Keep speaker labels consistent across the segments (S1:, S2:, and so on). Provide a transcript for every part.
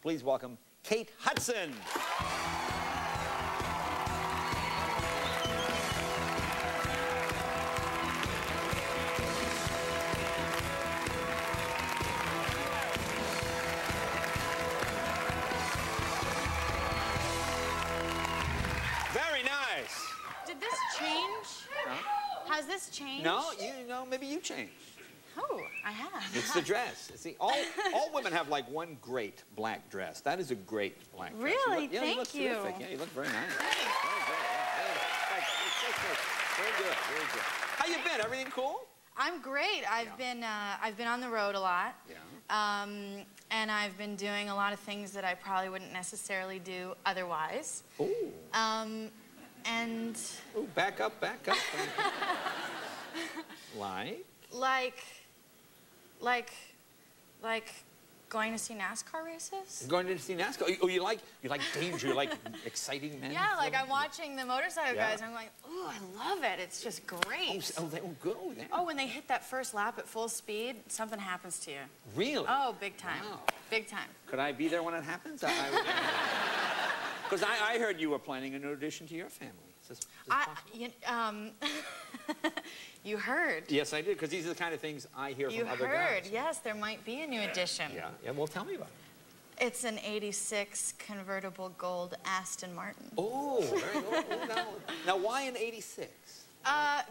S1: Please welcome Kate Hudson. Very nice.
S2: Did this change?
S1: Huh?
S2: Has this changed?
S1: No, maybe you changed.
S2: Oh, I have.
S1: It's the dress. See, all women have like one great black dress. That is a great black dress.
S2: Really?
S1: You look
S2: Thank you.
S1: terrific. Yeah, you look very nice. Very good. Very good. Very good. How you been? Everything cool?
S2: I'm great. I've been on the road a lot.
S1: Yeah.
S2: And I've been doing a lot of things that I probably wouldn't necessarily do otherwise.
S1: Ooh.
S2: And
S1: Ooh, back up, back up. Like? Like going to see NASCAR races? Going to see NASCAR? Oh, you like danger, you like exciting men?
S2: Yeah, like I'm watching the motorcycle guys, and I'm like, ooh, I love it. It's just great.
S1: Oh, they will go there.
S2: Oh, when they hit that first lap at full speed, something happens to you.
S1: Really?
S2: Oh, big time. Wow. Big time.
S1: Could I be there when it happens? Because I heard you were planning a new addition to your family. Is this possible?
S2: You heard.
S1: Yes, I did, because these are the kind of things I hear from other guys.
S2: You heard, yes, there might be a new addition.
S1: Yeah, well, tell me about it.
S2: It's an '86 convertible gold Aston Martin.
S1: Oh, very good. Now, why an '86?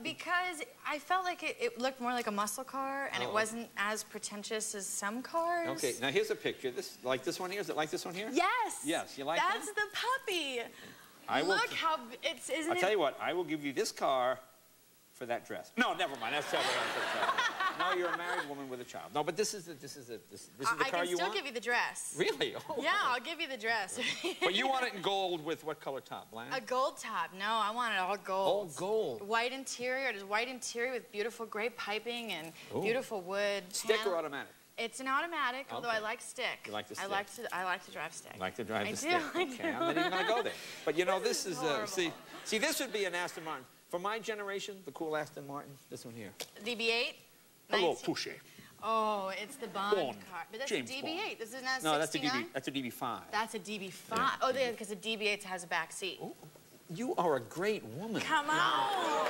S2: Because I felt like it looked more like a muscle car, and it wasn't as pretentious as some cars.
S1: Okay, now here's a picture. Like this one here? Is it like this one here?
S2: Yes.
S1: Yes, you like that?
S2: That's the puppy.
S1: Look
S2: how it's, isn't it?
S1: I'll tell you what, I will give you this car for that dress. No, never mind. That's terrible. No, you're a married woman with a child. No, but this is the car you want?
S2: I can still give you the dress.
S1: Really? Oh.
S2: Yeah, I'll give you the dress.
S1: But you want it in gold with what color top? Black?
S2: A gold top. No, I want it all gold.
S1: All gold.
S2: White interior. It is white interior with beautiful gray piping and beautiful wood.
S1: Stick or automatic?
S2: It's an automatic, although I like stick.
S1: You like the stick?
S2: I like to drive stick.
S1: You like to drive the stick?
S2: I do.
S1: Okay, I'm not even going to go there. But you know, this is see, this would be an Aston Martin. For my generation, the cool Aston Martin, this one here.
S2: DB8?
S1: Hello, Fouché.
S2: Oh, it's the Bond car. But that's
S1: James
S2: a DB8.
S1: Bond.
S2: This is not
S1: no,
S2: 69?
S1: that's a DB5.
S2: That's a DB5.
S1: Yeah.
S2: Oh, because the DB8 has a back seat.
S1: Ooh, you are a great woman.
S2: Come on.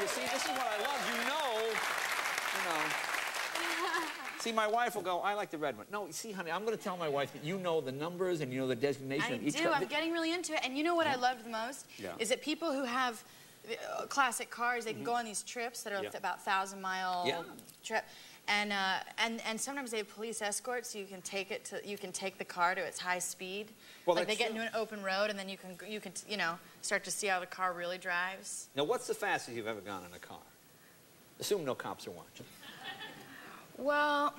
S1: You see, this is what I love. You know. See, my wife will go, I like the red one. No, see, honey, I'm going to tell my wife that you know the numbers and you know the designation of each car.
S2: I'm getting really into it. And you know what I loved the most? Is that people who have classic cars, they can go on these trips that are about 1,000-mile trip. And sometimes they have police escorts, so you can take the car to its high speed. Well, like they get into an open road, and then you can start to see how the car really drives.
S1: Now, what's the fastest you've ever gone in a car? Assume no cops are watching.
S2: Well,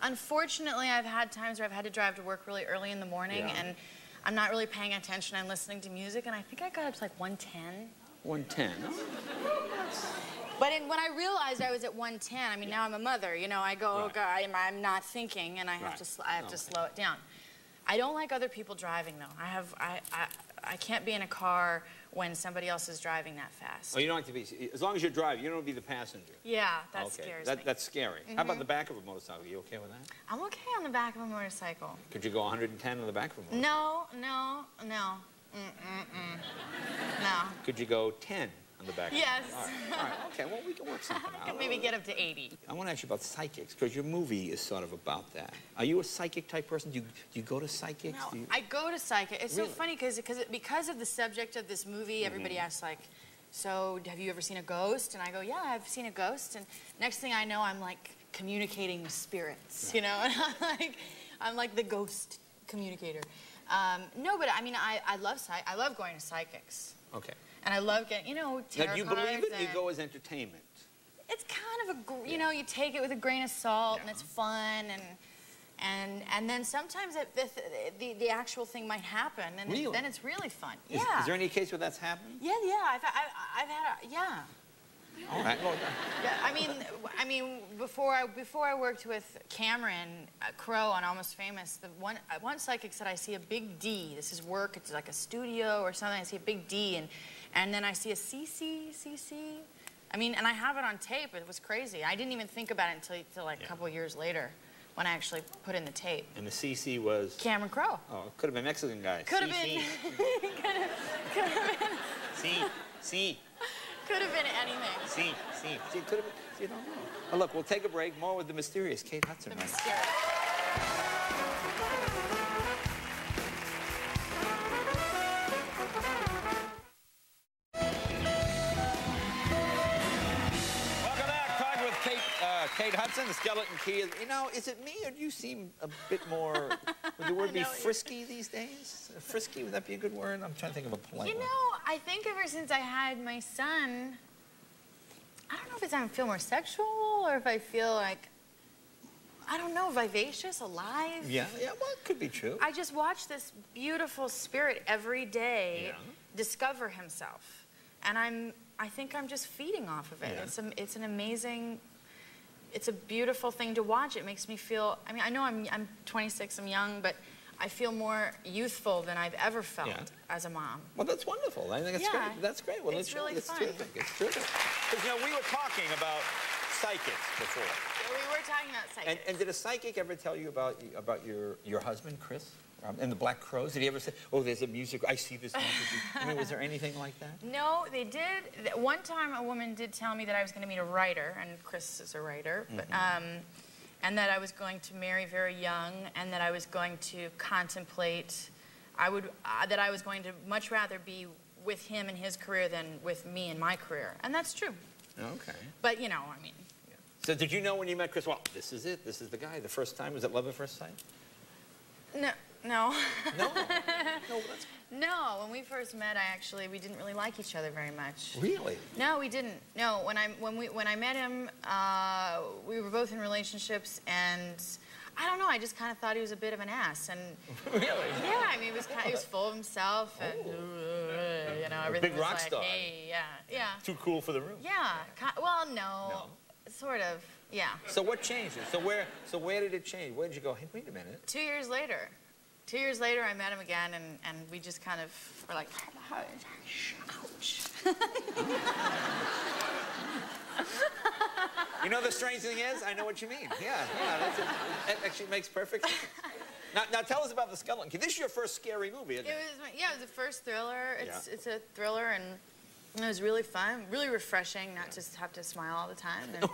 S2: unfortunately, I've had times where I've had to drive to work really early in the morning, and I'm not really paying attention. I'm listening to music, and I think I got up to like 110. 110. But when I realized I was at 110, I mean, now I'm a mother. You know, I go, oh God, I'm not thinking, and I have to slow it down. I don't like other people driving though. I can't be in a car when somebody else is driving that fast.
S1: Oh, you don't like to be, as long as you're driving, you don't want to be the passenger.
S2: Yeah, that scares me.
S1: That's scary. How about the back of a motorcycle? You okay with that?
S2: I'm okay on the back of a motorcycle.
S1: Could you go 110 on the back of a motorcycle?
S2: No. No.
S1: Could you go 10 on the back?
S2: Yes.
S1: All right. Okay, well, we can work something out.
S2: I can maybe get up to 80.
S1: I want to ask you about psychics, because your movie is sort of about that. Are you a psychic type person? Do you go to psychics?
S2: No, I go to psychics. It's so funny because of the subject of this movie, everybody asks, like, so have you ever seen a ghost? And I go, yeah, I've seen a ghost. And next thing I know, I'm like communicating with spirits, you know? And I'm like the ghost communicator. No, but I mean, I love going to psychics. Okay. And I love getting, tarot cards.
S1: Now, do you believe it? You go as entertainment.
S2: It's kind of you take it with a grain of salt, and it's fun, and then sometimes the actual thing might happen, and then it's really fun.
S1: Is there any case where that's happened?
S2: Yeah. I've had
S1: All right. Well,
S2: I mean, before I worked with Cameron Crowe on Almost Famous, one psychic said, I see a big D. This is work. It's like a studio or something. I see a big D, and then I see a CC. I mean, and I have it on tape. It was crazy. I didn't even think about it until like a couple of years later. when I actually put in the tape.
S1: And the CC was?
S2: Cameron Crowe.
S1: Oh, it could have been Mexican guy.
S2: Could have been. Could have been.
S1: C.
S2: Could have been anything.
S1: C. See, could have been. You don't know. Well, look, we'll take a break. More with the mysterious Kate Hudson.
S2: The mysterious.
S1: Kate Hudson, the Skeleton Key. You know, is it me or do you seem a bit more, would the word be frisky these days? Frisky, would that be a good word? I'm trying to think of a polite one.
S2: You know, I think ever since I had my son, I don't know if it's I feel more sexual or if I feel like, I don't know, vivacious, alive.
S1: Yeah, well, it could be true.
S2: I just watch this beautiful spirit every day discover himself. And I think I'm just feeding off of it. Yeah. It's an amazing... It's a beautiful thing to watch. It makes me feel, I mean, I know I'm 26, I'm young, but I feel more youthful than I've ever felt as a mom.
S1: Well, that's wonderful. I think it's great. That's great. Well,
S2: it's really fun.
S1: Terrific. It's terrific. Because, you know, we were talking about psychics before.
S2: Yeah, we were talking about psychics.
S1: And did a psychic ever tell you about your husband, Chris? And the Black Crows? Did he ever say, oh, there's a music, I see this music? I mean, was there anything like that?
S2: No, they did. One time a woman did tell me that I was going to meet a writer, and Chris is a writer, but, and that I was going to marry very young, and that I was going to contemplate, that I was going to much rather be with him in his career than with me in my career. And that's true.
S1: Okay.
S2: But, you know, I mean.
S1: Yeah. So did you know when you met Chris, well, this is it, this is the guy, the first time? Was it love at first sight?
S2: No. No.
S1: No? No, that's...
S2: No, when we first met, we didn't really like each other very much.
S1: Really?
S2: No, we didn't. No, when I met him, we were both in relationships, and I don't know, I just kind of thought he was a bit of an ass, and
S1: really?
S2: Yeah, I mean, he was full of himself, and you know, everything
S1: big
S2: was
S1: rock
S2: like,
S1: star.
S2: hey, yeah.
S1: Too cool for the room.
S2: Yeah. Well, no. Sort of. Yeah.
S1: So what changed it? So where did it change? Where did you go? Hey, wait a minute.
S2: 2 years later. 2 years later, I met him again, and we just kind of were like, ouch.
S1: You know the strange thing is, I know what you mean. Yeah, that actually makes perfect sense. Now tell us about the Skeleton Key. This is your first scary movie, isn't it?
S2: It was the first thriller. It's a thriller, and it was really fun, really refreshing, not just have to smile all the time. And,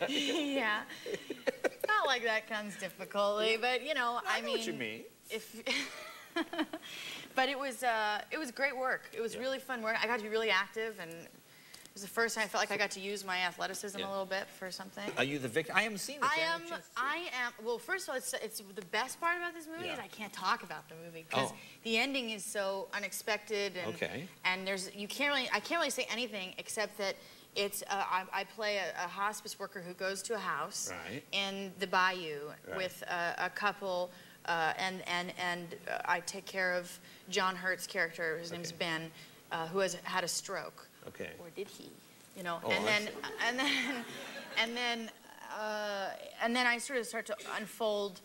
S2: yeah. Not like that comes difficultly, but you know, I mean.
S1: know what you mean.
S2: But it was great work. It was really fun work. I got to be really active, and it was the first time I felt like I got to use my athleticism a little bit for something.
S1: Are you the victim? I haven't seen it.
S2: I am. Well, first of all, it's the best part about this movie is I can't talk about the movie because the ending is so unexpected, and and I can't really say anything except that it's I play a hospice worker who goes to a house in the bayou with a couple. And I take care of John Hurt's character, his name's Ben, who has had a stroke.
S1: Okay.
S2: Or did he? You know,
S1: oh,
S2: and then I sort of start to unfold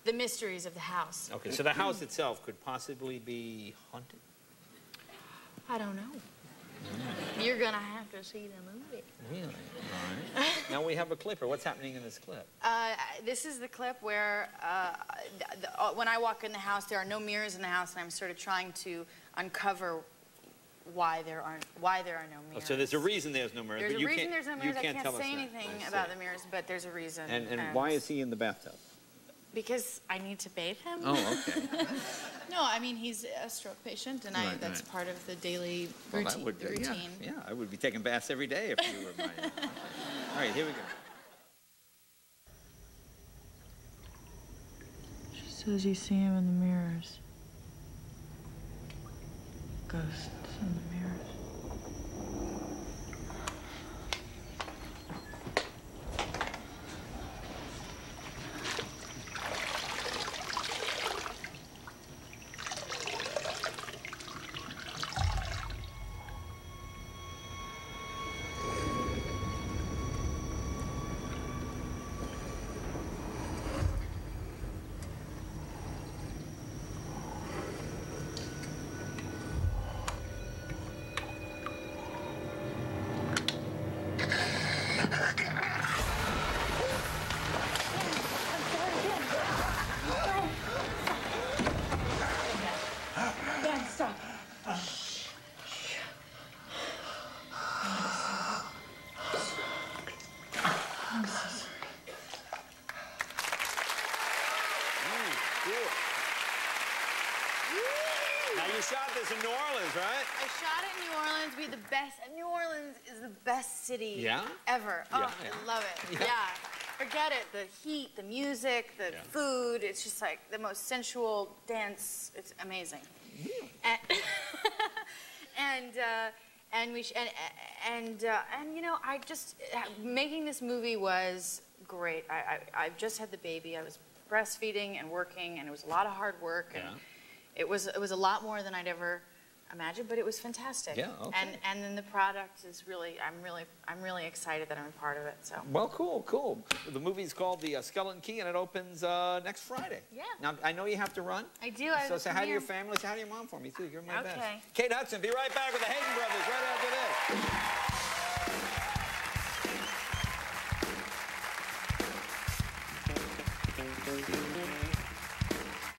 S2: the mysteries of the house.
S1: Okay, so the house itself could possibly be haunted?
S2: I don't know. You're gonna have to see the movie.
S1: Really? All right. Now we have a clip. What's happening in this clip?
S2: This is the clip where when I walk in the house, there are no mirrors in the house, and I'm sort of trying to uncover why there are no mirrors.
S1: Oh, so there's a reason there's no mirrors.
S2: There's a reason there's no mirrors. I can't say anything about the mirrors, but there's a reason.
S1: And why is he in the bathtub?
S2: Because I need to bathe him.
S1: Oh, okay.
S2: No, I mean, he's a stroke patient, and that's part of the daily routine.
S1: Yeah, I would be taking baths every day if you were mine. All right, here we go.
S3: She says you see him in the mirrors. Ghosts in the mirrors.
S1: Now, you shot this in New Orleans, right?
S2: I shot it in New Orleans. We had the best. New Orleans is the best city ever.
S1: Yeah,
S2: Oh, I love it. Yeah. Forget it. The heat, the music, the food. It's just like the most sensual dance. It's amazing. And you know, I just making this movie was great. I just had the baby. I was breastfeeding and working, and it was a lot of hard work. And it was a lot more than I'd ever imagined, but it was fantastic.
S1: Yeah. Okay.
S2: And then the product is really, I'm really excited that I'm a part of it. So.
S1: Well, cool, cool. The movie's called The Skeleton Key, and it opens next Friday.
S2: Yeah.
S1: Now, I know you have to run.
S2: I do.
S1: So say hi to your family. Say hi to your mom for me, too. You're my best.
S2: Okay.
S1: Kate Hudson, be right back with the Hayden Brothers right after this.